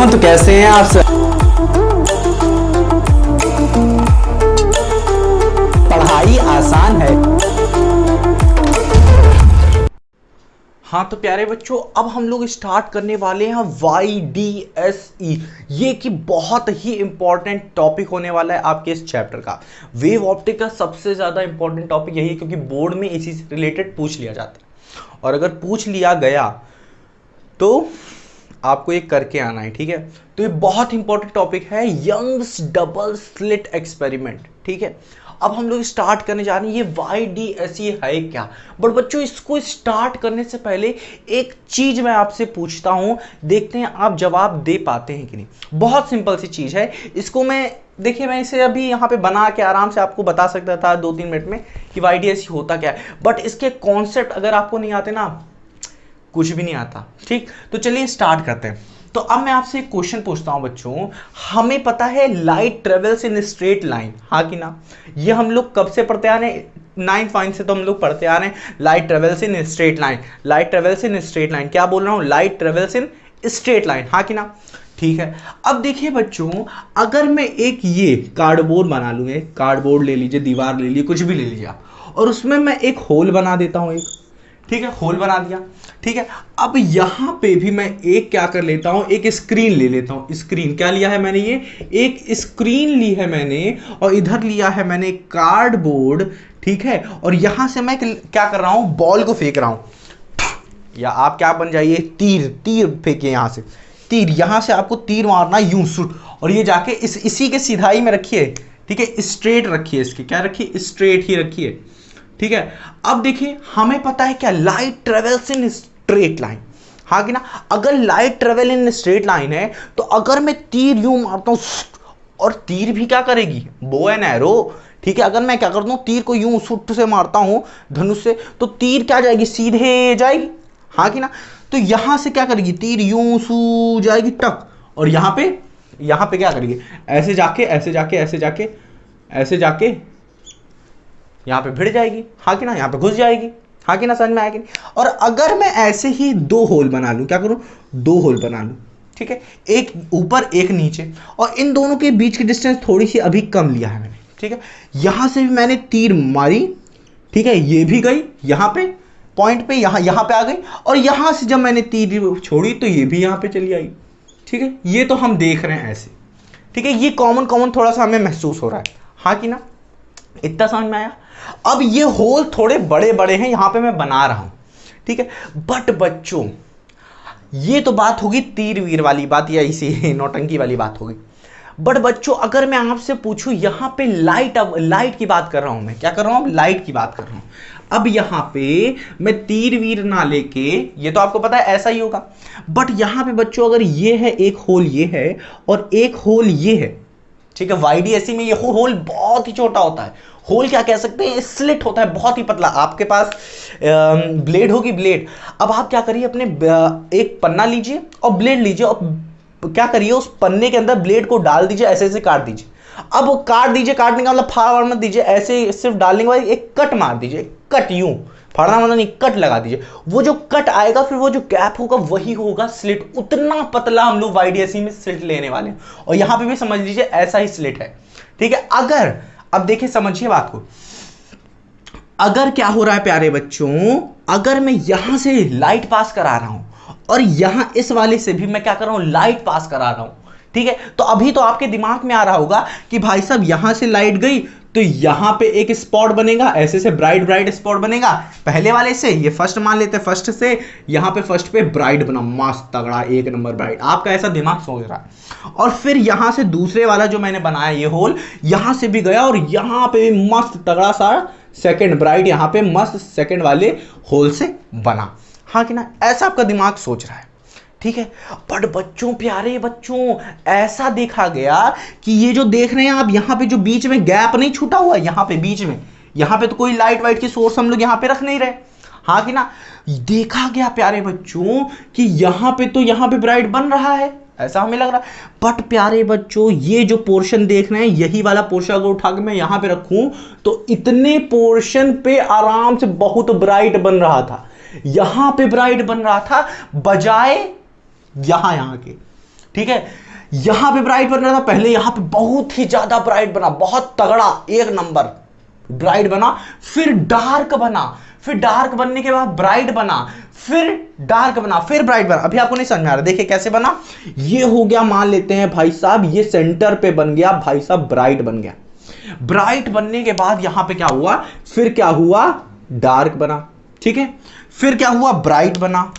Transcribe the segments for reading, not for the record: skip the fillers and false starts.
दोस्तों, तो कैसे हैं आप सब। पढ़ाई आसान है। हाँ तो प्यारे बच्चों, अब हम लोग स्टार्ट करने वाले हैं YDSE। ये कि बहुत ही इंपॉर्टेंट टॉपिक होने वाला है आपके इस चैप्टर का। वेव ऑप्टिक का सबसे ज़्यादा इंपॉर्टेंट टॉपिक यही है, क्योंकि बोर्ड में इसी से रिलेटेड पूछ लिया जाता है, और अगर पूछ लिया गया तो आपको ये करके आना है। ठीक है, तो ये बहुत इंपॉर्टेंट टॉपिक है, यंग्स डबल स्लिट एक्सपेरिमेंट। ठीक है, अब हम लोग स्टार्ट करने जा रहे हैं। ये YDSE है क्या? बट बच्चों, इसको स्टार्ट करने से पहले एक चीज मैं आपसे पूछता हूं, देखते हैं आप जवाब दे पाते हैं कि नहीं। बहुत सिंपल सी चीज है, इसको मैं इसे अभी यहाँ पे बना के आराम से आपको बता सकता था 2-3 मिनट में कि YDSE होता क्या है, बट इसके कॉन्सेप्ट अगर आपको नहीं आते ना, कुछ भी नहीं आता। ठीक, तो चलिए स्टार्ट करते हैं। तो अब मैं आपसे एक क्वेश्चन पूछता हूं बच्चों, हमें पता है light travels in straight line, हाँ कि ना? ये हम लोग कब से पढ़ते आ रहे हैं? 9th पॉइंट से तो हम लोग पढ़ते आ रहे हैं light travels in straight line. Light travels in straight line, क्या बोल रहा हूं? Light travels in straight line, हाँ कि ना? ठीक है, अब देखिए बच्चों, अगर मैं एक ये कार्डबोर्ड बना लूँ, एक कार्डबोर्ड ले लीजिए, दीवार ले लीजिए, कुछ भी ले लीजिए आप, और उसमें मैं एक होल बना देता हूं, एक, ठीक है, होल बना दिया। ठीक है, अब यहां पे भी मैं एक क्या कर लेता हूं, एक स्क्रीन ले लेता हूं। स्क्रीन क्या लिया है मैंने? ये एक स्क्रीन ली है मैंने, और इधर लिया है मैंने कार्डबोर्ड। ठीक है, और यहां से मैं क्या कर रहा हूं, बॉल को फेंक रहा हूं, या आप क्या बन जाइए, तीर। तीर फेंकिए यहां से, तीर, यहां से आपको तीर मारना यूं सुट, और ये जाके इसी के सिधाई में रखिए। ठीक है, स्ट्रेट रखिए, इसके क्या रखिए, स्ट्रेट ही रखिए। ठीक है, अब देखिए, हमें पता है क्या, light travels in straight line, हाँ कि ना? अगर light travel in straight line है, तो अगर मैं तीर यूं मारता हूं, और तीर भी क्या करेगी, बो एंड एरो। ठीक है, अगर मैं क्या करता हूं, तीर को यूं सुट से मारता हूं, धनुष से, तो तीर क्या जाएगी, सीधे जाएगी, हाँ कि ना? तो यहां से क्या करेगी, तीर यूं सू जाएगी, टक, और यहां पे क्या करेगी, ऐसे जाके, ऐसे जाके, ऐसे जाके, ऐसे जाके यहां पे भिड़ जाएगी, हाँ कि ना? यहां पे घुस जाएगी, हाँ कि ना? समझ में आएगी? और अगर मैं ऐसे ही 2 होल बना लूं, क्या करूं, 2 होल बना लूं, ठीक है, एक ऊपर एक नीचे, और इन दोनों के बीच की डिस्टेंस थोड़ी सी अभी कम लिया है मैंने। ठीक है, यहां से भी मैंने तीर मारी, ठीक है, ये भी गई यहां पे पॉइंट पे, यहां पे आ गई, और यहां से जब मैंने तीर छोड़ी तो ये भी यहां पे चली आई। ठीक है, ये तो हम देख रहे हैं ऐसे। ठीक है, ये कॉमन कॉमन थोड़ा सा हमें महसूस हो रहा है, हाँ कि ना? इतना समझ में आया? अब ये होल थोड़े बड़े बड़े हैं, यहां पे मैं बना रहा हूं, ठीक है, बट बच्चों, ये तो बात होगी तीर वीर वाली बात, या इसी नौटंकी वाली बात होगी। बट बच्चों, अगर मैं आपसे पूछूं, यहां पे लाइट, अब लाइट की बात कर रहा हूं, मैं क्या कर रहा हूं, लाइट की बात कर रहा हूं। अब यहां पे मैं तीर वीर ना लेके, ये तो आपको पता है ऐसा ही होगा, बट यहां पे बच्चों, अगर ये है एक होल, ये है, और एक होल ये है, ठीक है, YDSE में ये होल बहुत ही छोटा होता है। होल क्या कह सकते हैं, स्लिट होता है, बहुत ही पतला। आपके पास ब्लेड होगी, ब्लेड। अब आप क्या करिए, अपने एक पन्ना लीजिए और ब्लेड लीजिए, और क्या करिए, उस पन्ने के अंदर ब्लेड को डाल दीजिए, ऐसे ऐसे काट दीजिए। अब वो काट दीजिए, काटने का मतलब फाड़ मत दीजिए, ऐसे सिर्फ डालने के बाद एक कट मार दीजिए, कट, यूं फाड़ना मतलब नहीं, कट लगा दीजिए। वो जो कट आएगा, फिर वो जो गैप होगा वही होगा स्लिट। उतना पतला हम लोग YDSE में स्लिट लेने वाले हैं, और यहां पे भी समझ लीजिए ऐसा ही स्लिट है। ठीक है, अगर, अब देखिए समझिए बात को, अगर क्या हो रहा है प्यारे बच्चों, अगर मैं यहां से लाइट पास करा रहा हूं, और यहां इस वाले से भी मैं क्या कर रहा हूं, लाइट पास करा रहा हूं, ठीक है, तो अभी तो आपके दिमाग में आ रहा होगा कि भाई साहब, यहां से लाइट गई तो यहां पे एक स्पॉट बनेगा, ऐसे से ब्राइट ब्राइट स्पॉट बनेगा। पहले वाले से, ये फर्स्ट मान लेते हैं, फर्स्ट से यहां पे, फर्स्ट पे ब्राइट बना, मस्त तगड़ा, एक नंबर ब्राइट, आपका ऐसा दिमाग सोच रहा है। और फिर यहां से दूसरे वाला जो मैंने बनाया ये होल, यहां से भी गया, और यहां पे मस्त तगड़ा सा सेकंड ब्राइट, यहां पे मस्त सेकंड वाले होल से बना, हाँ कि ना? ऐसा आपका दिमाग सोच रहा है, ठीक है। बट बच्चों, प्यारे बच्चों, ऐसा देखा गया कि ये जो देख रहे हैं आप, यहां पे जो बीच में गैप नहीं छूटा हुआ, यहां पे बीच में, यहां पे तो कोई लाइट वाइट की सोर्स हम लोग यहां पे रख नहीं रहे, हाँ कि ना? देखा गया प्यारे बच्चों कि यहां पे तो यहां पे ब्राइट बन रहा है, ऐसा हमें लग रहा है। बट प्यारे बच्चों, ये जो पोर्शन देख रहे हैं, यही वाला पोर्शन अगर उठा के मैं यहां पे रखूं, तो इतने पोर्शन पे आराम से बहुत ब्राइट बन रहा था, यहां पे ब्राइट बन रहा था, बजाय यहां के। ठीक है, यहां पे ब्राइट बन रहा था पहले, यहां पे बहुत ही ज्यादा ब्राइट बना, बहुत तगड़ा एक नंबर ब्राइट बना, फिर डार्क बना, फिर डार्क बनने के बाद ब्राइट बना, फिर डार्क बना, फिर ब्राइट बना। अभी आपको नहीं समझ में आ रहा, देखिए कैसे बना। ये हो गया, मान लेते हैं भाई साहब ये सेंटर पे बन गया भाई साहब, ब्राइट बन गया। ब्राइट बनने के बाद यहां पे क्या हुआ, फिर क्या हुआ, डार्क बना, ठीक है, फिर क्या हुआ, ब्राइट बना,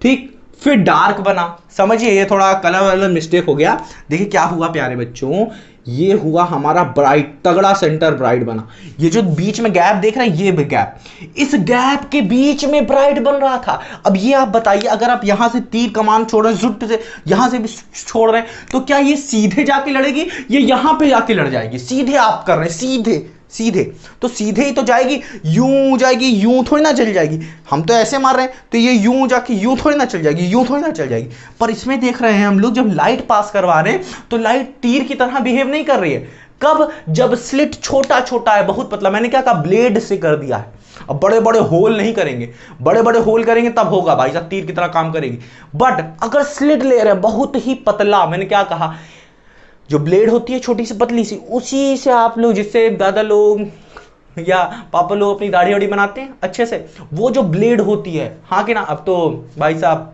ठीक, फिर डार्क बना। समझिए ये थोड़ा कलर वाला मिस्टेक हो गया। देखिए क्या हुआ प्यारे बच्चों, ये हुआ हमारा ब्राइट, तगड़ा सेंटर ब्राइट बना। ये जो बीच में गैप देख रहे हैं, ये गैप, इस गैप के बीच में ब्राइट बन रहा था। अब ये आप बताइए, अगर आप यहां से तीर कमान छोड़ रहे हैं, जुट से यहां से भी छोड़ रहे हैं, तो क्या ये सीधे जाके लड़ेगी, ये यहां पे जाके लड़ जाएगी? सीधे आप कर रहे हैं, सीधे सीधे, तो सीधे ही तो जाएगी, यूं जाएगी, यूं थोड़ी ना चल जाएगी। हम तो ऐसे मार रहे हैं, तो ये यूं जाके यूं थोड़ी ना चल जाएगी, यूं थोड़ी ना चल जाएगी। पर इसमें देख रहे हैं हम लोग, जब लाइट पास करवा रहे हैं तो लाइट तीर की तरह बिहेव नहीं कर रही है। कब? जब स्लिट छोटा छोटा है, बहुत पतला, मैंने क्या कहा, ब्लेड से कर दिया है। अब बड़े बड़े होल नहीं करेंगे, बड़े बड़े होल करेंगे तब होगा भाई साहब, तीर की तरह काम करेगी। बट अगर स्लिट ले रहे हैं बहुत ही पतला, मैंने क्या कहा, जो ब्लेड होती है छोटी सी पतली सी, उसी से आप लोग, जिससे दादा लोग या पापा लोग अपनी दाढ़ी वाड़ी बनाते हैं अच्छे से, वो जो ब्लेड होती है, हाँ कि ना। अब तो भाई साहब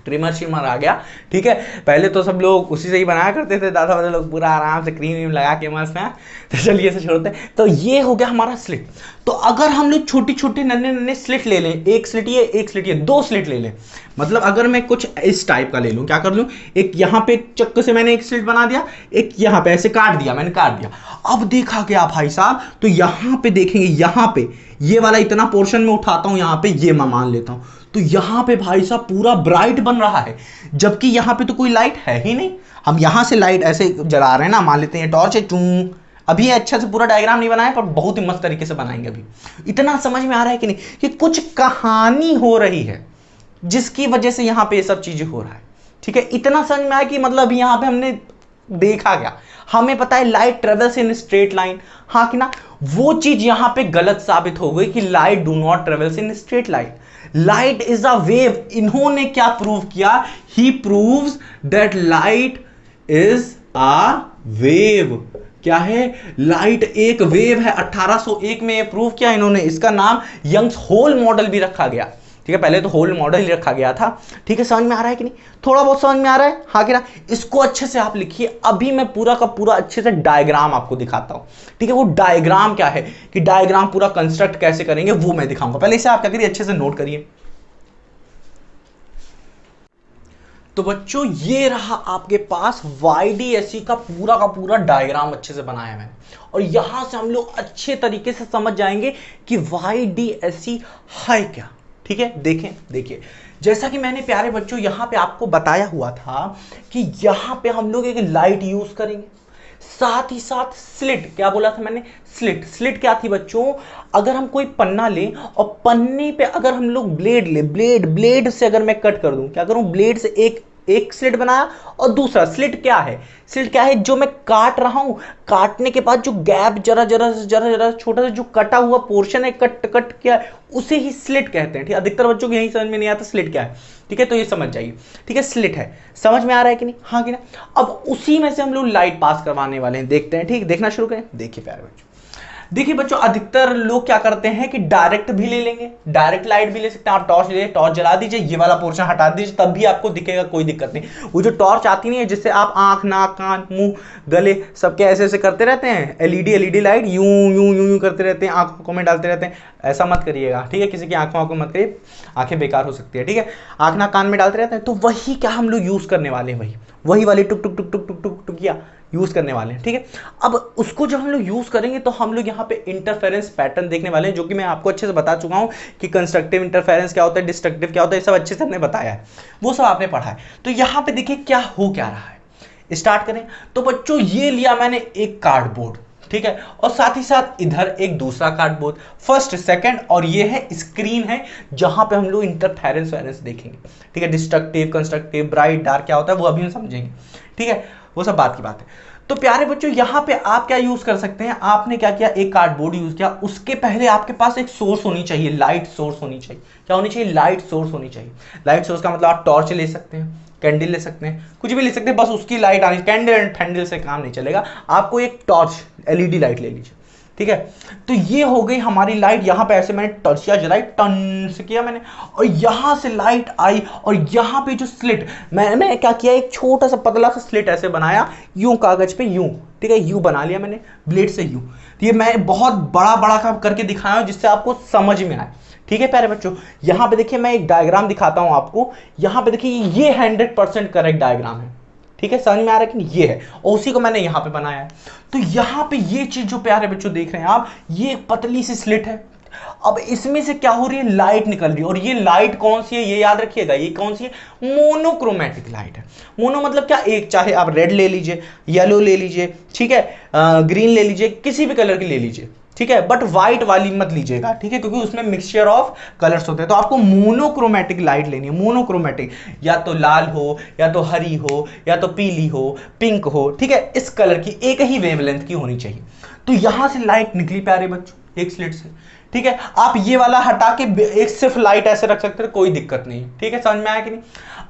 ट्रिमर शिमर आ गया, ठीक है, पहले तो सब लोग उसी से ही बनाया करते थे, दादा वाले लोग पूरा आराम से क्रीम व्रीम लगा के मस्त है। तो चलिए इसे छोड़ते हैं। तो ये हो गया हमारा स्लिट। तो अगर हम लोग छोटी छोटी नन्हे नन्हे स्लिट ले लें, एक स्लिट ये, एक स्लिट ये, दो स्लिट ले लें, मतलब अगर मैं कुछ इस टाइप का ले लूं, क्या कर लूं, एक यहां पे चक्कू से मैंने एक स्लिट बना दिया, एक यहां पे ऐसे काट दिया, मैंने काट दिया। अब देखा गया भाई साहब, तो यहां पे देखेंगे, यहां पे ये वाला इतना पोर्शन में उठाता हूं, यहां पे ये मैं मान लेता हूं, तो यहां पे भाई साहब पूरा ब्राइट बन रहा है, जबकि यहां पे तो कोई लाइट है ही नहीं। हम यहां से लाइट ऐसे जला रहे हैं ना, मान लेते हैं टॉर्च है, चूं। अभी अच्छा से पूरा डायग्राम नहीं बनाया, पर बहुत ही मस्त तरीके से बनाएंगे। अभी इतना समझ में आ रहा है कि नहीं, कि कुछ कहानी हो रही है जिसकी वजह से यहां पे ये सब चीजें हो रहा है, ठीक है। इतना समझ में आया कि मतलब यहां पे हमने देखा गया, हमें पता है light travels in straight line, हाँ कि ना। वो चीज यहां पे गलत साबित हो गई कि light do not travels in straight line, light is a wave. इन्होंने क्या प्रूव किया, he proves that light is a wave. क्या है, लाइट एक वेव है। 1801 में ये प्रूव किया इन्होंने, इसका नाम यंग्स होल मॉडल भी रखा गया, ठीक है। पहले तो होल मॉडल ही रखा गया था, ठीक है। समझ में आ रहा है कि नहीं, थोड़ा बहुत समझ में आ रहा है, हाँ कि ना। इसको अच्छे से आप लिखिए। अभी मैं पूरा का पूरा अच्छे से डायग्राम आपको दिखाता हूं, ठीक है। वो डायग्राम क्या है, कि डायग्राम पूरा कंस्ट्रक्ट कैसे करेंगे वो मैं दिखाऊंगा। पहले इसे आप क्या करिए, अच्छे से नोट करिए। तो बच्चों ये रहा आपके पास YDSE का पूरा डायग्राम अच्छे से बनाया मैंने, और यहां से हम लोग अच्छे तरीके से समझ जाएंगे कि YDSE है क्या, ठीक है। देखें, देखिए, जैसा कि मैंने प्यारे बच्चों यहां पे आपको बताया हुआ था कि यहां पे हम लोग एक लाइट यूज करेंगे, साथ ही साथ स्लिट। क्या बोला था मैंने, स्लिट। स्लिट क्या थी बच्चों, अगर हम कोई पन्ना लें और पन्ने पे अगर हम लोग ब्लेड ले, ब्लेड से अगर मैं कट कर दूं, क्या करूं, ब्लेड से एक स्लिट बनाया, और दूसरा स्लिट क्या है, स्लिट क्या है, जो मैं काट रहा हूं, काटने के बाद जो गैप जरा छोटा सा जो कटा हुआ पोर्शन है, कट किया, उसे ही स्लिट कहते हैं, ठीक है। अधिकतर बच्चों को यही समझ में नहीं आता स्लिट क्या है, ठीक है। तो ये समझ जाइए, ठीक है, स्लिट है। समझ में आ रहा है कि नहीं, हाँ कि ना। अब उसी में से हम लोग लाइट पास करवाने वाले हैं, देखते हैं, ठीक। देखना शुरू करें। देखिए प्यारे बच्चों, देखिए बच्चों, अधिकतर लोग क्या करते हैं कि डायरेक्ट भी ले लेंगे, डायरेक्ट लाइट भी ले सकते हैं। आप टॉर्च ले, टॉर्च जला दीजिए, ये वाला पोर्शन हटा दीजिए, तब भी आपको दिखेगा, कोई दिक्कत नहीं। वो जो टॉर्च आती नहीं है जिससे आप आंख, नाक, कान, मुंह, गले सबके ऐसे ऐसे करते रहते हैं, एलईडी लाइट यूं यूं यूं यूं करते रहते हैं, आंखों में डालते रहते हैं, ऐसा मत करिएगा, ठीक है। किसी की आंखों मत करिए, आंखें बेकार हो सकती है, ठीक है। आंख, नाक, कान में डालते रहते हैं, तो वही क्या हम लोग यूज करने वाले हैं, वही वाली टुक टुक टुक टुक टुक टुक टुकिया यूज करने वाले हैं, ठीक है। अब उसको जब हम लोग यूज करेंगे तो हम लोग यहाँ पे इंटरफेरेंस पैटर्न देखने वाले हैं, जो कि मैं आपको अच्छे से बता चुका हूँ कि कंस्ट्रक्टिव इंटरफेरेंस क्या होता है, डिस्ट्रक्टिव क्या होता है, ये सब अच्छे से हमने बताया है, वो सब आपने पढ़ा है। तो यहाँ पे देखिए क्या हो क्या रहा है, स्टार्ट करें। तो बच्चों ये लिया मैंने एक कार्डबोर्ड, ठीक है, और साथ ही साथ इधर एक दूसरा कार्डबोर्ड, फर्स्ट सेकंड, और ये है स्क्रीन है जहां पे हम लोग इंटरफेरेंस वेरेंस देखेंगे, ठीक है। डिस्ट्रक्टिव, कंस्ट्रक्टिव, ब्राइट, डार्क क्या होता है वो अभी हम समझेंगे, ठीक है, वो सब बात की बात है। तो प्यारे बच्चों यहां पे आप क्या यूज कर सकते हैं, आपने क्या किया, एक कार्डबोर्ड यूज किया, उसके पहले आपके पास एक सोर्स होनी चाहिए, लाइट सोर्स होनी चाहिए। क्या होनी चाहिए, लाइट सोर्स होनी चाहिए। लाइट सोर्स का मतलब आप टॉर्च ले सकते हैं, कैंडल ले सकते हैं, कुछ भी ले सकते हैं, बस उसकी लाइट आनी, कैंडल एंड फैंडल से काम नहीं चलेगा, आपको एक टॉर्च एलईडी लाइट ले लीजिए, ठीक है। तो ये हो गई हमारी लाइट, यहां पे ऐसे मैंने टर्चिया जलाई, टन से किया मैंने, और यहां से लाइट आई, और यहां पे जो स्लिट मैंने क्या किया, एक छोटा सा पतला सा स्लिट ऐसे बनाया, यूं कागज पे यूं, ठीक है, यूं बना लिया मैंने ब्लेड से यूं। तो ये मैं बहुत बड़ा बड़ा काम करके दिखाया हूं जिससे आपको समझ में आए, ठीक है प्यारे बच्चों। यहां पे देखिए मैं एक डायग्राम दिखाता हूं आपको, यहां पे देखिए ये 100% करेक्ट डायग्राम है, ठीक है, समझ में आ रहा है कि ये है, और उसी को मैंने यहां पे बनाया है। तो यहां पे ये चीज जो प्यारे बच्चों देख रहे हैं आप, ये एक पतली सी स्लिट है, अब इसमें से क्या हो रही है, लाइट निकल रही है, और ये लाइट कौन सी है ये याद रखिएगा, ये कौन सी है, मोनोक्रोमेटिक लाइट है। मोनो मतलब क्या, एक चाहे आप रेड ले लीजिए, येलो ले लीजिए, ठीक है, ग्रीन ले लीजिए, किसी भी कलर की ले लीजिए, ठीक है, बट व्हाइट वाली मत लीजिएगा, ठीक है, क्योंकि उसमें मिक्सचर ऑफ कलर्स होते हैं। तो आपको मोनोक्रोमेटिक लाइट लेनी है, मोनोक्रोमेटिक, या तो लाल हो, या तो हरी हो, या तो पीली हो, पिंक हो, ठीक है, इस कलर की एक ही वेवलेंथ की होनी चाहिए। तो यहां से लाइट निकली प्यारे बच्चों एक स्लिट से, ठीक है। आप ये वाला हटा के एक सिर्फ लाइट ऐसे रख सकते हैं, कोई दिक्कत नहीं, ठीक है, समझ में आया कि नहीं।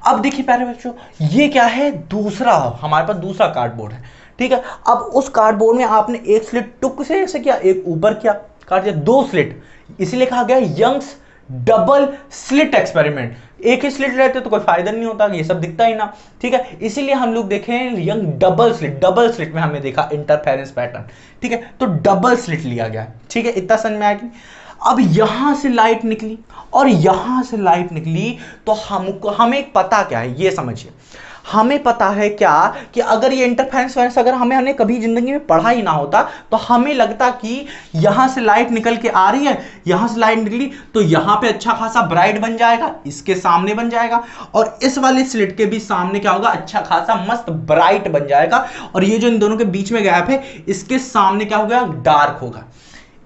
अब देखिए प्यारे बच्चों, ये क्या है, दूसरा हमारे पास दूसरा कार्डबोर्ड है, ठीक है। अब उस कार्डबोर्ड में आपने एक स्लिट टुक से ऐसे किया, एक ऊपर किया, काट दिया, दो स्लिट, इसलिए कहा गया यंग्स डबल स्लिट एक्सपेरिमेंट। एक ही स्लिट रहते तो कोई फायदा नहीं होता, ये सब दिखता ही ना, ठीक है, इसीलिए हम लोग देखें young double slit, double slit में हमने देखा इंटरफेरेंस पैटर्न, ठीक है, तो डबल स्लिट लिया गया, ठीक है, इतना समझ में आया कि। अब यहां से लाइट निकली और यहां से लाइट निकली, तो हमको हमें पता क्या है, ये समझिए, हमें पता है क्या कि अगर ये इंटरफेरेंस अगर हमने कभी जिंदगी में पढ़ा ही ना होता, तो हमें लगता कि यहां से लाइट निकल के आ रही है, यहां से लाइट निकली तो यहां पे अच्छा खासा ब्राइट बन जाएगा, इसके सामने बन जाएगा, और इस वाले स्लिट के भी सामने क्या होगा, अच्छा खासा मस्त ब्राइट बन जाएगा, और ये जो इन दोनों के बीच में गैप है, इसके सामने क्या होगा, डार्क होगा,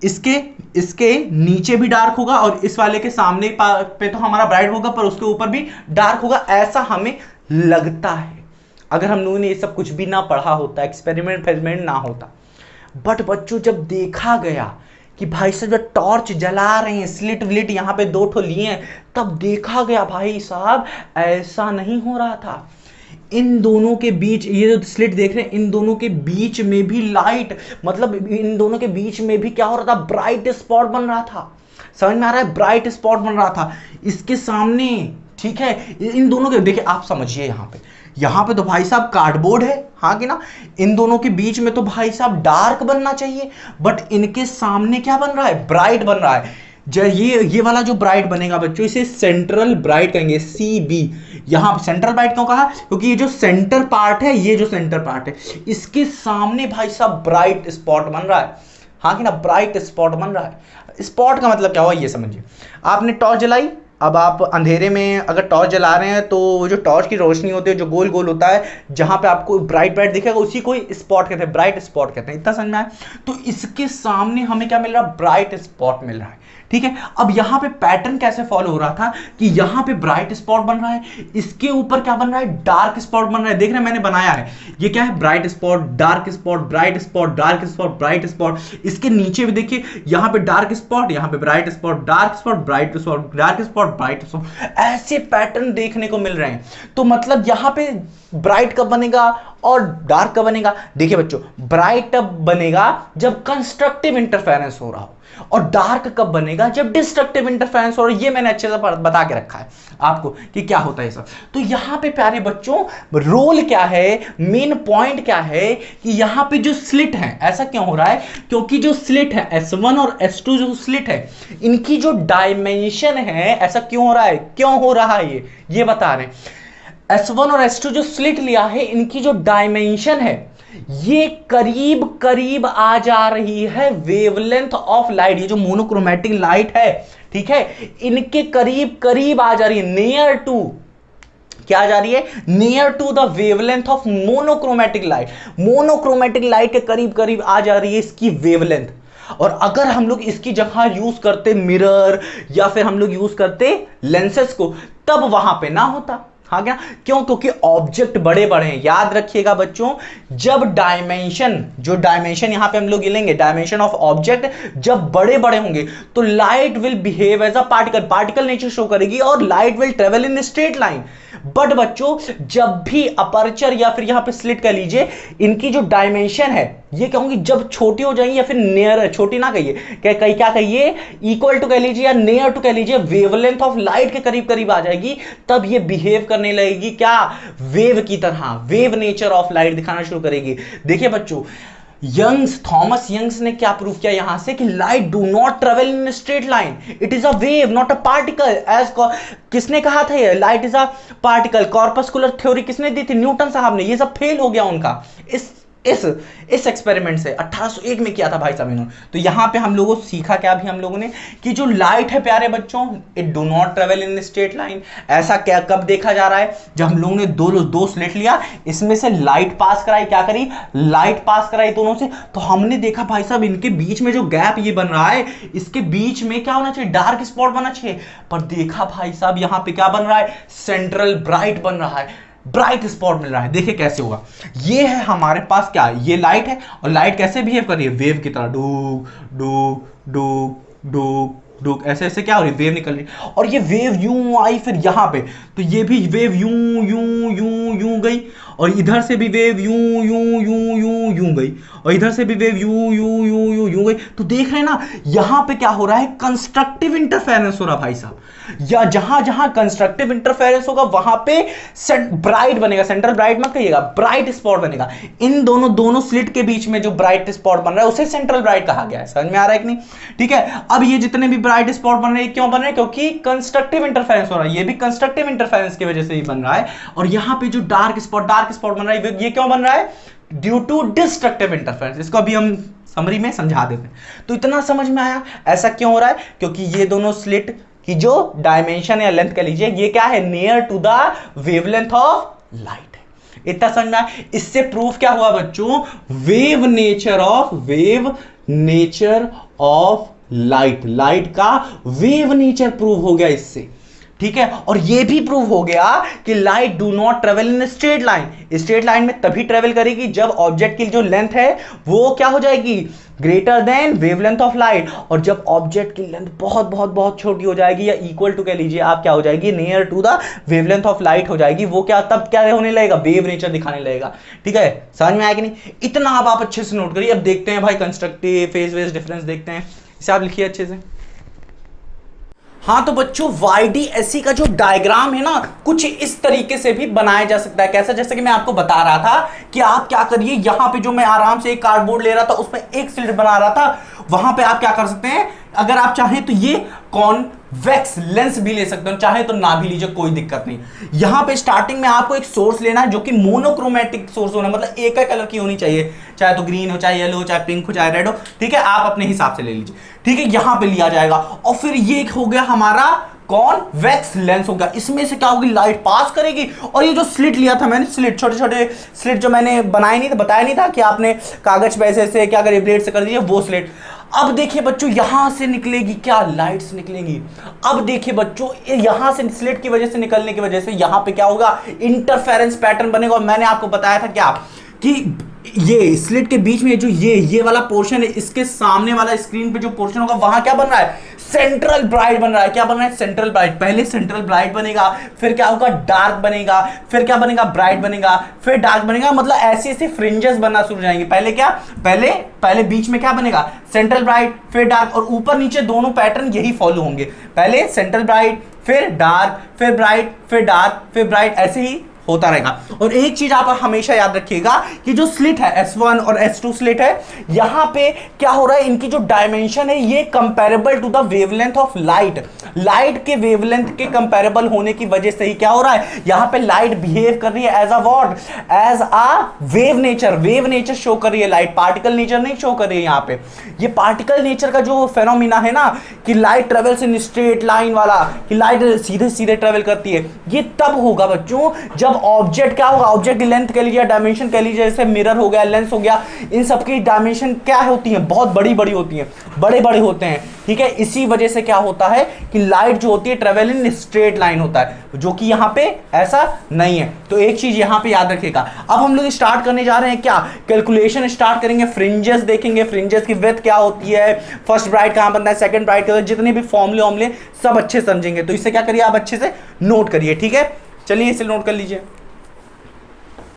इसके नीचे भी डार्क होगा, और इस वाले के सामने पे तो हमारा ब्राइट होगा, पर उसके ऊपर भी डार्क होगा, ऐसा हमें लगता है अगर हम लोगों ने ये सब कुछ भी ना पढ़ा होता, एक्सपेरिमेंट ना होता। बट बच्चों जब देखा गया कि भाई साहब जब टॉर्च जला रहे हैं, स्लिट विलिट यहाँ पे दो ठो लिए हैं, तब देखा गया भाई साहब ऐसा नहीं हो रहा था। इन दोनों के बीच, ये जो स्लिट देख रहे हैं, इन दोनों के बीच में भी लाइट, मतलब इन दोनों के बीच में भी क्या हो रहा था, ब्राइट स्पॉट बन रहा था, समझ में आ रहा है, ब्राइट स्पॉट बन रहा था इसके सामने, ठीक है। इन दोनों के देखिए आप समझिए, यहां पे तो भाई साहब कार्डबोर्ड है, हाँ कि ना, इन दोनों के बीच में तो भाई साहब डार्क बनना चाहिए, बट इनके सामने क्या बन रहा है, ब्राइट बन रहा है। ये वाला जो ब्राइट बनेगा बच्चों, इसे सेंट्रल ब्राइट कहेंगे, CB। यहां सेंट्रल ब्राइट क्यों कहा, क्योंकि ये जो सेंटर पार्ट है, ये जो सेंटर पार्ट है, इसके सामने भाई साहब ब्राइट स्पॉट बन रहा है, हाँ कि ना, ब्राइट स्पॉट बन रहा है। स्पॉट का मतलब क्या हुआ ये समझिए, आपने टॉर्च जलाई, अब आप अंधेरे में अगर टॉर्च जला रहे हैं तो वो जो टॉर्च की रोशनी होती है, जो गोल गोल होता है, जहां पे आपको ब्राइट ब्राइट दिखेगा, उसी को स्पॉट कहते हैं, ब्राइट स्पॉट कहते हैं, इतना समझ में आया। तो इसके सामने हमें क्या मिल रहा है, ब्राइट स्पॉट मिल रहा है, ठीक है। अब यहां पे पैटर्न कैसे फॉलो हो रहा था कि यहां पे ब्राइट स्पॉट बन रहा है, इसके ऊपर क्या बन रहा है, डार्क स्पॉट बन रहा है, देख रहे हैं मैंने बनाया है, ये क्या है, bright spot, dark spot, bright spot, dark spot, bright spot. इसके नीचे भी देखिए, यहां पे डार्क स्पॉट, यहां पे bright spot, dark spot, bright spot, dark spot, bright spot, ऐसे पैटर्न देखने को मिल रहे हैं। तो मतलब यहां पे ब्राइट कब बनेगा और डार्क कब बनेगा, देखिए बच्चों, ब्राइट तब बनेगा जब कंस्ट्रक्टिव इंटरफेरेंस हो रहा हो, और डार्क कब बनेगा, जब डिस्ट्रक्टिव इंटरफेरेंस हो रहा है। ये मैंने अच्छे से बता के रखा है आपको कि क्या होता है सब। तो यहां पे प्यारे बच्चों रोल क्या है, मेन पॉइंट क्या है कि यहां पे जो स्लिट है, ऐसा क्यों हो रहा है, क्योंकि जो स्लिट है S1 और S2 जो स्लिट है, इनकी जो डायमेंशन है, ऐसा क्यों हो रहा है, क्यों हो रहा है ये बता रहे हैं। S1 और S2 जो स्लिट लिया है, इनकी जो डायमेंशन है, ये करीब करीब आ जा रही है वेवलेंथ ऑफ लाइट, ये जो मोनोक्रोमेटिक लाइट है, ठीक है, इनके करीब करीब आ जा रही है, नियर टू, क्या आ जा रही है, near to the wavelength of monochromatic light. Monochromatic light के करीब करीब आ जा रही है इसकी वेवलेंथ। और अगर हम लोग इसकी जगह यूज करते मिरर, या फिर हम लोग यूज करते लेंसेज को, तब वहां पे ना होता, हाँ क्या, क्यों, क्योंकि ऑब्जेक्ट बड़े बड़े हैं। याद रखिएगा बच्चों, जब डायमेंशन, जो डायमेंशन यहां पे हम लोग लेंगे, डायमेंशन ऑफ ऑब्जेक्ट जब बड़े बड़े होंगे, तो light will behave as a particle, particle nature show करेगी, और light will travel in straight line. But बच्चों जब भी अपर्चर या फिर यहां पे स्लिट कह लीजिए, इनकी जो डायमेंशन है ये कहूंगी जब छोटी हो जाएंगी, या फिर नियर, छोटी ना कहिए, क्या कहिए, इक्वल टू कह लीजिए या नियर टू कह लीजिए, वेवलेंथ ऑफ लाइट के करीब करीब आ जाएगी, तब ये बिहेव करने लगेगी क्या, वेव की तरह, वेव नेचर ऑफ लाइट दिखाना शुरू करेगी। देखिए बच्चों, थॉमस यंग्स ने क्या प्रूव किया यहां से कि light do not travel in straight line, it is a wave not a particle. As किसने कहा था ये, light is a particle, corpuscular theory किसने दी थी, न्यूटन साहब ने। ये सब फेल हो गया उनका इस एक्सपेरिमेंट से, 1801 में किया था भाई साहब इन्होंने। तो यहां पे हम लोगों को सीखा क्या भी हम लोगों ने, कि जो लाइट है प्यारे बच्चों, it do not travel in straight line. ऐसा क्या कब देखा जा रहा है, जब हम लोगों ने दो स्लिट लिया, इसमें से लाइट पास कराई, क्या करी, लाइट पास कराई दोनों से, तो हमने देखा भाई साहब इनके बीच में जो गैप ये बन रहा है, इसके बीच में क्या होना चाहिए, डार्क स्पॉट बनना चाहिए। पर देखा भाई साहब यहां पे क्या बन रहा है, सेंट्रल ब्राइट बन रहा है, ब्राइट स्पॉट मिल रहा है। देखिए कैसे होगा, ये है हमारे पास क्या, ये लाइट है, और लाइट कैसे बिहेव कर रही है, वेव की तरह, डूक डूक डूक डूक डूक, ऐसे ऐसे क्या हो रही है, वेव निकल रही है। और ये वेव यूं आई फिर यहां पे, तो ये भी वेव यूं यूं यूं यूं गई, और इधर से भी वेव यूं यूं यूं यूं यूं गई, और इधर से भी वेव यूं यूं यूं यूं यूं गई। तो देख रहे हैं ना, यहां पे क्या हो रहा है, कंस्ट्रक्टिव इंटरफेरेंस हो रहा भाई साहब, या जहां जहां कंस्ट्रक्टिव इंटरफेरेंस होगा वहां पे ब्राइट बनेगा, सेंट्रल ब्राइट मत कहिएगा, ब्राइट स्पॉट बनेगा। इन दोनों स्लिट के बीच में जो ब्राइट स्पॉट बन रहा है उसे सेंट्रल ब्राइट कहा गया है। समझ में आ रहा है कि नहीं, ठीक है। अब ये जितने भी ब्राइट स्पॉट बन रहे हैं क्यों बन रहे हैं, क्योंकि कंस्ट्रक्टिव इंटरफेरेंस हो रहा है, ये भी कंस्ट्रक्टिव इंटरफेरेंस की वजह से ही बन रहा है। और यहां पे जो डार्क स्पॉट बन रहा है, ये क्यों बन रहा है, ड्यू टू डिस्ट्रक्टिव इंटरफेरेंस। इसको अभी हम समरी में समझा देते हैं। तो इतना समझ में आया ऐसा क्यों हो रहा है, क्योंकि ये दोनों स्लिट की जो डायमेंशन या लेंथ कह लीजिए, ये क्या है, near to the wavelength of light है। इतना समझना है। इससे प्रूफ क्या हुआ बच्चों, wave nature of light, light का वेव नेचर प्रूव हो गया इससे, ठीक है। और यह भी प्रूव हो गया कि light do not travel in straight line. Straight line में तभी ट्रेवल करेगी जब ऑब्जेक्ट की जो लेंथ है वो क्या हो जाएगी, greater than wavelength of light. और जब ऑब्जेक्ट की लेंथ बहुत बहुत बहुत छोटी हो जाएगी, या इक्वल टू कह लीजिए आप, क्या हो जाएगी, near to the wavelength of light हो जाएगी, वो क्या तब क्या होने लगेगा, वेव नेचर दिखाने लगेगा, ठीक है। समझ में आया कि नहीं, इतना अब आप अच्छे से नोट करिए। अब देखते हैं भाई कंस्ट्रक्टिव फेज वेज डिफरेंस देखते हैं, इसे आप लिखिए अच्छे से। हाँ तो बच्चों, YDSE का जो डायग्राम है ना, कुछ इस तरीके से भी बनाया जा सकता है। कैसा, जैसे कि मैं आपको बता रहा था कि आप क्या करिए, यहां पे जो मैं आराम से एक कार्डबोर्ड ले रहा था, उसमें एक स्लिट बना रहा था, वहां पे आप क्या कर सकते हैं, अगर आप चाहें तो ये कॉन्वेक्स लेंस भी ले सकते हो, चाहे तो ना भी लीजिए, कोई दिक्कत नहीं। यहां पे स्टार्टिंग में आपको एक सोर्स लेना है जो कि मोनोक्रोमेटिक सोर्स होना, मतलब एक ही कलर की होनी चाहिए, चाहे तो ग्रीन हो, चाहे येलो हो, चाहे पिंक हो, चाहे रेड हो, ठीक है। आप अपने हिसाब से ले लीजिए, ठीक है। यहां पे लिया जाएगा, और फिर ये हो गया हमारा कॉन्वेक्स लेंस हो गया। इसमें से क्या होगी, लाइट पास करेगी। और ये जो स्लिट लिया था मैंने, स्लिट छोटे छोटे स्लिट जो मैंने बनाए नहीं था, बताया नहीं था कि आपने कागज पैसे से क्या करिए, ब्लेड से कर दीजिए, वो स्लिट। अब देखिए बच्चों, यहां से निकलेगी क्या, लाइट्स निकलेंगी। अब देखिए बच्चों, यहां से स्लिट की वजह से निकलने की वजह से यहां पे क्या होगा, इंटरफेरेंस पैटर्न बनेगा। और मैंने आपको बताया था क्या, कि ये स्लिट के बीच में जो ये वाला पोर्शन है, इसके सामने वाला स्क्रीन पे जो पोर्शन होगा, वहां क्या बन रहा है, सेंट्रल ब्राइट बन रहा है। क्या बन रहा है, सेंट्रल ब्राइट। पहले सेंट्रल ब्राइट बनेगा, फिर क्या होगा, डार्क बनेगा, फिर क्या बनेगा, ब्राइट बनेगा, फिर डार्क बनेगा। मतलब ऐसे ऐसे फ्रिंजेस बनना शुरू हो जाएंगे। पहले क्या, पहले बीच में क्या बनेगा, सेंट्रल ब्राइट, फिर डार्क, और ऊपर नीचे दोनों पैटर्न यही फॉलो होंगे। पहले सेंट्रल ब्राइट, फिर डार्क, फिर ब्राइट, फिर डार्क, फिर ब्राइट, ऐसे ही होता रहेगा। और एक चीज आप हमेशा याद रखिएगा कि जो स्लिट है S1 और S2 स्लिट है, यहां पे क्या हो रहा है, इनकी जो डायमेंशन है ये comparable to the wavelength of light. Light के वेवलेंथ के कंपैरेबल होने की वजह से ही क्या हो रहा है, यहां पे लाइट बिहेव कर रही है as a what, as a wave nature. Wave nature show कर रही है लाइट, पार्टिकल नेचर नहीं शो कर रही है। यहां पे ये पार्टिकल नेचर का जो फेनोमिना है ना, कि light travels in straight line वाला, कि लाइट सीधे सीधे ट्रेवल करती है, ये तब होगा बच्चों जब ऑब्जेक्ट क्या होगा, ऑब्जेक्ट की लेंथ कह लीजिए, डायमेंशन कह लीजिए, जैसे मिरर हो गया, लेंस हो गया, इन सबकी डायमेंशन क्या होती है, बहुत बड़ी बड़ी होती है, बड़े बड़े होते हैं, ठीक है। इसी वजह से क्या होता है कि लाइट जो होती है ट्रेवल इन स्ट्रेट लाइन होता है, जो कि यहां पे ऐसा नहीं है। तो एक चीज यहां पे याद रखिएगा। अब हम लोग स्टार्ट करने जा रहे हैं क्या, कैलकुलेशन स्टार्ट करेंगे, फ्रिंजेस देखेंगे, फ्रिंजेस की विड्थ क्या होती है, फर्स्ट ब्राइट कहां बनता है, सेकंड ब्राइट, जितने भी फॉर्मूले सब अच्छे समझेंगे। तो इससे क्या करिए, आप अच्छे से नोट करिए, ठीक है। चलिए इसे नोट कर लीजिए।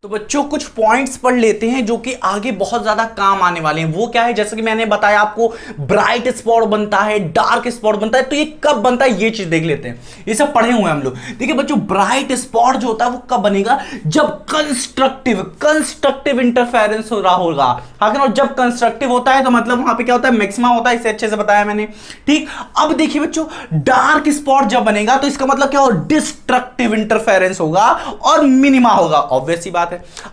तो बच्चों कुछ पॉइंट्स पढ़ लेते हैं जो कि आगे बहुत ज्यादा काम आने वाले हैं। वो क्या है, जैसे कि मैंने बताया आपको, ब्राइट स्पॉट बनता है, डार्क स्पॉट बनता है, तो ये कब बनता है ये चीज देख लेते हैं। ये सब पढ़े हुए हैं हम लोग। देखिए बच्चों, ब्राइट स्पॉट जो होता है वो कब बनेगा, जब कंस्ट्रक्टिव इंटरफेरेंस हो रहा होगा। हाँ, और जब कंस्ट्रक्टिव होता है तो मतलब वहां पे क्या होता है, मैक्सिमा होता है। इसे अच्छे से बताया मैंने, ठीक। अब देखिए बच्चों, डार्क स्पॉट जब बनेगा तो इसका मतलब क्या हो, डिस्ट्रक्टिव इंटरफेरेंस होगा और मिनिमा होगा। ऑब्वियस सी बात है।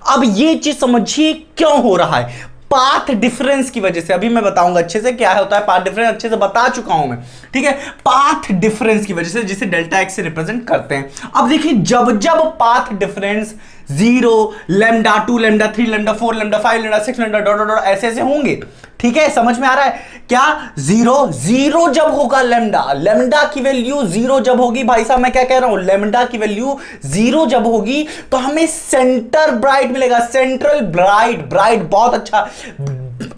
अब ये चीज समझिए क्यों हो रहा है, पाथ डिफरेंस की वजह से। अभी मैं बताऊंगा अच्छे से क्या होता है पाथ डिफरेंस, अच्छे से बता चुका हूं मैं, ठीक है। पाथ डिफरेंस की वजह से, जिसे डेल्टा एक्स से रिप्रेजेंट करते हैं। अब देखिए, जब जब path difference 0, lambda 2, lambda 3, lambda 4, lambda 5, lambda 6, lambda dot dot ऐसे ऐसे होंगे, ठीक है। समझ में आ रहा है क्या, 0 जब होगा, लैम्डा की वैल्यू 0 जब होगी, भाई साहब मैं क्या कह रहा हूं, लैम्डा की वैल्यू 0 जब होगी तो हमें सेंटर ब्राइट मिलेगा, सेंट्रल ब्राइट बहुत अच्छा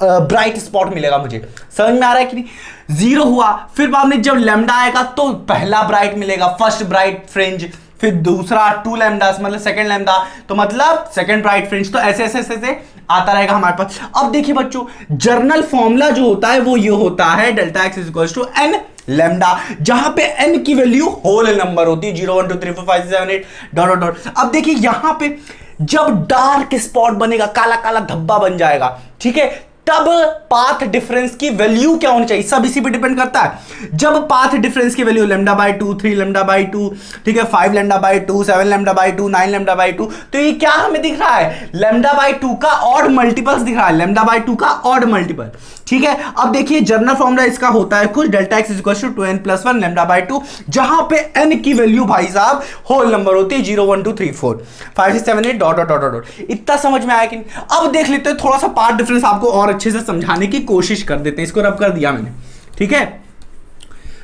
ब्राइट स्पॉट मिलेगा मुझे। समझ में आ रहा है कि नहीं। 0 हुआ, फिर बाद में जब लैम्डा आएगा तो पहला ब्राइट मिलेगा, फर्स्ट ब्राइट फ्रिंज, फिर दूसरा 2 लैम्डा मतलब सेकंड लैम्डा, तो मतलब सेकंड ब्राइट फ्रिंज, तो ऐसे ऐसे ऐसे आता रहेगा हमारे पास। अब देखिए बच्चों, जर्नल फॉर्मूला जो होता है वो ये होता है, delta X is equals to N lambda, जहां पे n की वैल्यू होल नंबर होती है, 0 1 2 3 4 5 6 7 8 डॉट डॉट। अब देखिए यहां पे जब डार्क स्पॉट बनेगा, काला काला धब्बा बन जाएगा, ठीक है, तब पाथ डिफरेंस की वैल्यू क्या होनी चाहिए, सब इसी पे डिपेंड करता है। जब पाथ डिफरेंस की value lambda by 2, 3 lambda by 2, ठीक है, 5 lambda by 2, 7 lambda by 2, 9 lambda by 2, तो ये क्या हमें दिख रहा है, लैम्डा बाय 2 का ऑड मल्टीपल्स दिख रहा है, लैम्डा बाय 2 का ऑड मल्टीपल, ठीक है। अब देखिए जर्नल फॉर्मूला इसका होता है कुछ, delta X is equal to 2n + 1 lambda by 2, जहां पे n की वैल्यू भाई साहब होल नंबर होती है, 0 1 2 3 4 5 6 7 8 डॉट डॉट डॉट डॉट। इतना समझ में आया कि नहीं। अब देख लेते हैं थोड़ा सा पार्ट डिफरेंस आपको और अच्छे से समझाने की कोशिश कर देते हैं। इसको रब कर दिया मैंने, ठीक है।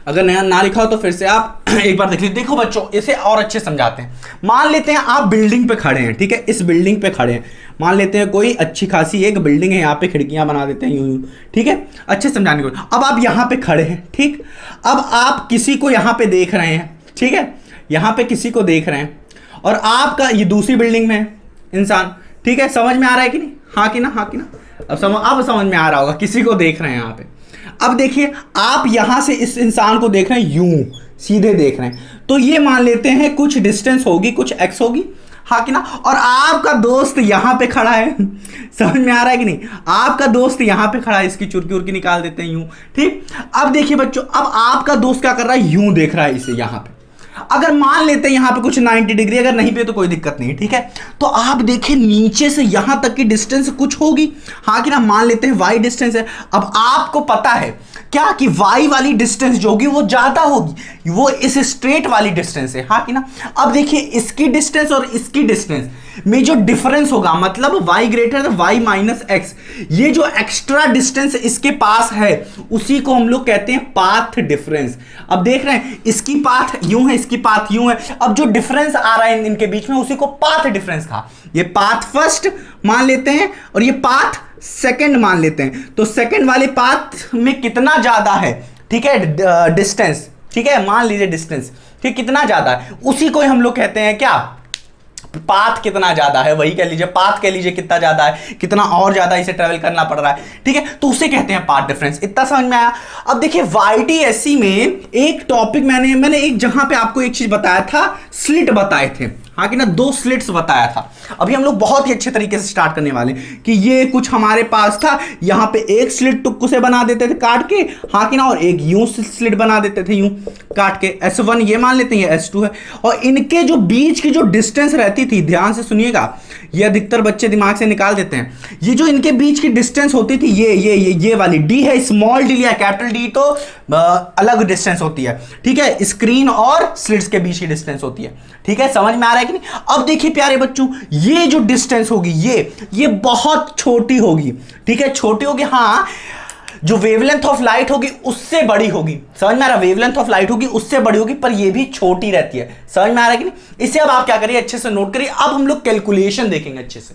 अगर नया ना लिखा हो तो फिर से आप एक बार देख लीजिए। देखो बच्चों, इसे और अच्छे समझाते हैं। मान लेते हैं आप बिल्डिंग पे खड़े हैं, ठीक है, इस बिल्डिंग पे खड़े हैं। मान लेते हैं कोई अच्छी खासी एक बिल्डिंग है, यहाँ पे खिड़कियां बना देते हैं यूं, ठीक है, अच्छे समझाने को। अब आप यहाँ पे खड़े हैं, ठीक। अब आप किसी को यहाँ पे देख रहे हैं, ठीक है, यहाँ पे किसी को देख रहे हैं, और आपका ये दूसरी बिल्डिंग में है इंसान, ठीक है। समझ में आ रहा है कि नहीं, हाँ कि ना, हाँ कि ना। अब समझ में आ रहा होगा, किसी को देख रहे हैं यहाँ पे। अब देखिए, आप यहां से इस इंसान को देख रहे हैं, यूं सीधे देख रहे हैं, तो ये मान लेते हैं कुछ डिस्टेंस होगी, कुछ एक्स होगी, हाँ कि ना। और आपका दोस्त यहां पे खड़ा है समझ में आ रहा है कि नहीं, आपका दोस्त यहां पे खड़ा है, इसकी चुरकी उर्की निकाल देते हैं यूं, ठीक। अब देखिए बच्चों, अब आपका दोस्त क्या कर रहा है, यूं देख रहा है इसे यहां पे। अगर मान लेते हैं यहां पे कुछ 90 डिग्री, अगर नहीं भी तो कोई दिक्कत नहीं, ठीक है। तो आप देखिए नीचे से यहां तक की डिस्टेंस कुछ होगी, हाँ कि ना। मान लेते हैं y डिस्टेंस है। अब आपको पता है क्या कि y वाली डिस्टेंस जो होगी वो ज्यादा होगी, वो इस स्ट्रेट वाली डिस्टेंस है, हाँ कि ना। अब देखिए इसकी डिस्टेंस और इसकी डिस्टेंस में जो डिफरेंस होगा, मतलब y greater than y minus x, ये जो एक्स्ट्रा डिस्टेंस इसके पास है उसी को हम लोग कहते हैं पाथ डिफरेंस। अब देख रहे हैं, इसकी पाथ यूं है, इसकी पाथ यूं है। अब जो डिफरेंस आ रहा है इनके बीच में उसी को पाथ डिफरेंस कहा। ये पाथ फर्स्ट मान लेते हैं और ये पाथ सेकंड मान लेते हैं। तो सेकंड वाले पाथ में कितना ज्यादा है, ठीक है, डिस्टेंस, ठीक है, मान लीजिए डिस्टेंस, ठीक, कितना ज्यादा है, उसी को हम लोग कहते हैं क्या, पाथ कितना ज्यादा है, वही कह लीजिए, पाथ कह लीजिए कितना ज्यादा है, कितना और ज्यादा इसे ट्रेवल करना पड़ रहा है, ठीक है, तो उसे कहते हैं पाथ डिफरेंस। इतना समझ में आया। अब देखिए YTSE में एक टॉपिक मैंने एक जहां पे आपको एक चीज बताया था, स्लिट बताए थे, हाँ कि ना, 2 स्लिट्स बताया था। अभी हम लोग बहुत ही अच्छे तरीके से स्टार्ट करने वाले कि ये कुछ हमारे पास था, यहाँ पे एक स्लिट टुक्कू से बना देते थे काट के, हाँ कि ना, और एक यूं स्लिट बना देते थे यूं काट के। S1 ये मान लेते हैं, S2 है, और इनके जो बीच की जो डिस्टेंस रहती थी, ध्यान से सुनिएगा, ये अधिकतर बच्चे दिमाग से निकाल देते हैं। ये जो इनके बीच की डिस्टेंस होती थी, ये वाली D है, स्मॉल d लिया, कैपिटल D तो अलग डिस्टेंस होती है, ठीक है, स्क्रीन और स्लिट्स के बीच की डिस्टेंस होती है, ठीक है। समझ में आ रहा है कि नहीं। अब देखिए प्यारे बच्चों, ये जो डिस्टेंस होगी ये बहुत छोटी होगी, ठीक है, छोटी होगी, हाँ, जो वेवलेंथ ऑफ लाइट होगी उससे बड़ी होगी। समझ में आ रहा है, वेवलेंथ ऑफ लाइट होगी उससे बड़ी होगी, पर ये भी छोटी रहती है। समझ में आ रहा है कि नहीं। इसे अब आप क्या करिए, अच्छे से नोट करिए। अब हम लोग कैलकुलेशन देखेंगे अच्छे से।